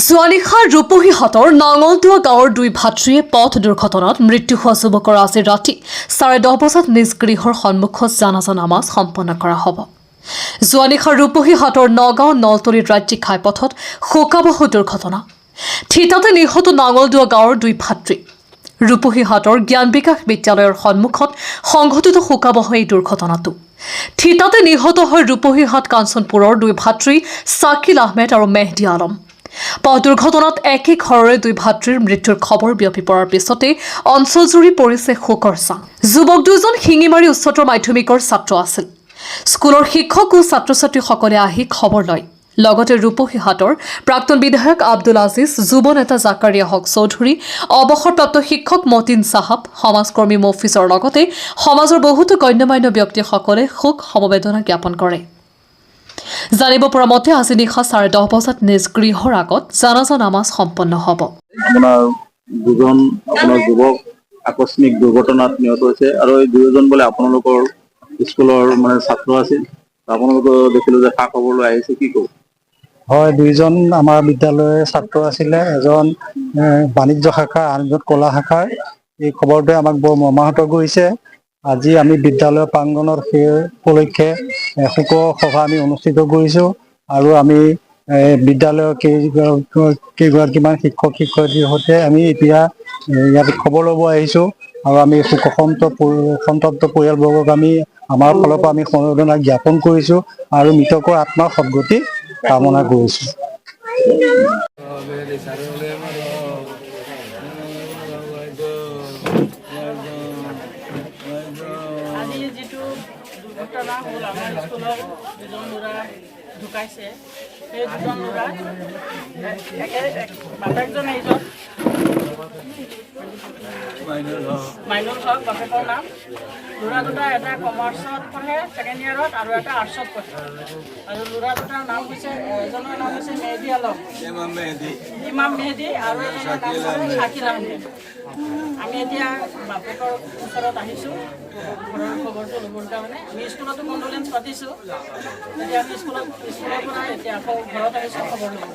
যোৱানিশা ৰূপহীহাটৰ নাঙলদোৱা গাঁৱৰ দুই ভাতৃয়ে পথ দুৰ্ঘটনাত মৃত্যু হোৱা যুৱকৰ আজি ৰাতি 10:30 বজাত নিজ গৃহৰ সন্মুখত জানাজা নামাজ সম্পন্ন কৰা হ'ব। যোৱানিশা ৰূপহীহাটৰ নগাঁও নলতলীৰ ৰাজ্যিক ঘাইপথত শোকাবহ দুৰ্ঘটনা। থিতাতে নিহত নাঙলদোৱা গাঁৱৰ দুই ভাতৃ। ৰূপহীহাটৰ জ্ঞান বিকাশ বিদ্যালয়ৰ সন্মুখত সংঘটিত শোকাবহ এই দুৰ্ঘটনাটো। থিতাতে নিহত হয় ৰূপহীহাট কাঞ্চনপুৰৰ দুই ভাতৃ শাকিল আহমেদ আৰু মেহদী আলম। পথ দুৰ্ঘটনাত একে ঘৰৰে দুই ভাতৃৰ মৃত্যুৰ খবৰ বিয়পি পৰাৰ পিছতে অঞ্চলজুৰি পৰিছে শোকৰ ছাঁ। যুৱক দুজন শিঙিমাৰী উচ্চতৰ মাধ্যমিকৰ ছাত্ৰ আছিল। স্কুলৰ শিক্ষক আৰু ছাত্ৰ ছাত্ৰীসকলে আহি খবৰ লয়। লগতে ৰূপহীহাটৰ প্ৰাক্তন বিধায়ক আব্দুল আজিজ, যুৱ নেতা জাকাৰিয়া হক চৌধুৰী, অৱসৰপ্ৰাপ্ত শিক্ষক মতিন চাহাব, সমাজকৰ্মী মফিজৰ লগতে সমাজৰ বহুতো গণ্যমান্য ব্যক্তিসকলে শোক সমবেদনা জ্ঞাপন কৰে। জানিব পৰা মতে আজি নিশা 10:30 বজাত নিজ গৃহৰ আগত জানাজা নামাজ সম্পন্ন হ'ব। আপোনাৰ দুজন যুৱক আকস্মিক দুৰ্ঘটনাত নিহত হৈছে আৰু এই দুয়োজন বোলে আপোনালোকৰ স্কুলৰ ছাত্ৰ আছিল। আপোনালোকে দেখিলো যে খা খবৰ লৈ আহিছে, কি ক'ব? হয়, দুইজন আমাৰ বিদ্যালয়ৰ ছাত্ৰ আছিলে, এজন বাণিজ্য শাখা, আনজন কলা শাখাৰ। এই খবৰটোৱে আমাক বৰ মৰ্মাহত কৰিছে। আজি আমি বিদ্যালয়ৰ প্ৰাংগণত সেই উপলক্ষে শোক সভা আমি অনুষ্ঠিত কৰিছোঁ আৰু আমি বিদ্যালয়ৰ কেইগৰাকীমান শিক্ষক শিক্ষয়িত্ৰীৰ সৈতে আমি এতিয়া ইয়াত খবৰ ল'ব আহিছোঁ আৰু আমি সন্তপ্ত পৰিয়ালবৰ্গক আমি আমাৰ ফালৰ পৰা আমি সমবেদনা জ্ঞাপন কৰিছোঁ আৰু মৃতকৰ আত্মাৰ সদ্গতি কামনা কৰিছোঁ। আজি যিটো দুৰ্ঘটনা হ'ল, আমাৰ স্কুলৰ দুজন ল'ৰা ঢুকাইছে। সেই দুজন ল'ৰা বাপেকজন এইজন মাইনুল হক, বাপেকৰ নাম। ল'ৰা দুটা এটা কমাৰ্চত পঢ়ে ছেকেণ্ড ইয়াৰত আৰু এটা আৰ্টছত পঢ়ে। আৰু ল'ৰা দুটাৰ নাম হৈছে, এজনৰ নাম হৈছে মেহদী আলম, ইমাম মেহদী, আৰু এজনৰ নাম হৈছে শাকিল আহমেদ। আমি এতিয়া বাপেকৰ ওচৰত আহিছোঁ ঘৰৰ খবৰটো ল'বৰ কাৰণে। আমি স্কুলতো কণ্ডোলেঞ্চ পাতিছোঁ। এতিয়া আমি স্কুলৰ পৰা এতিয়া আকৌ ঘৰত আহিছোঁ খবৰ ল'ব।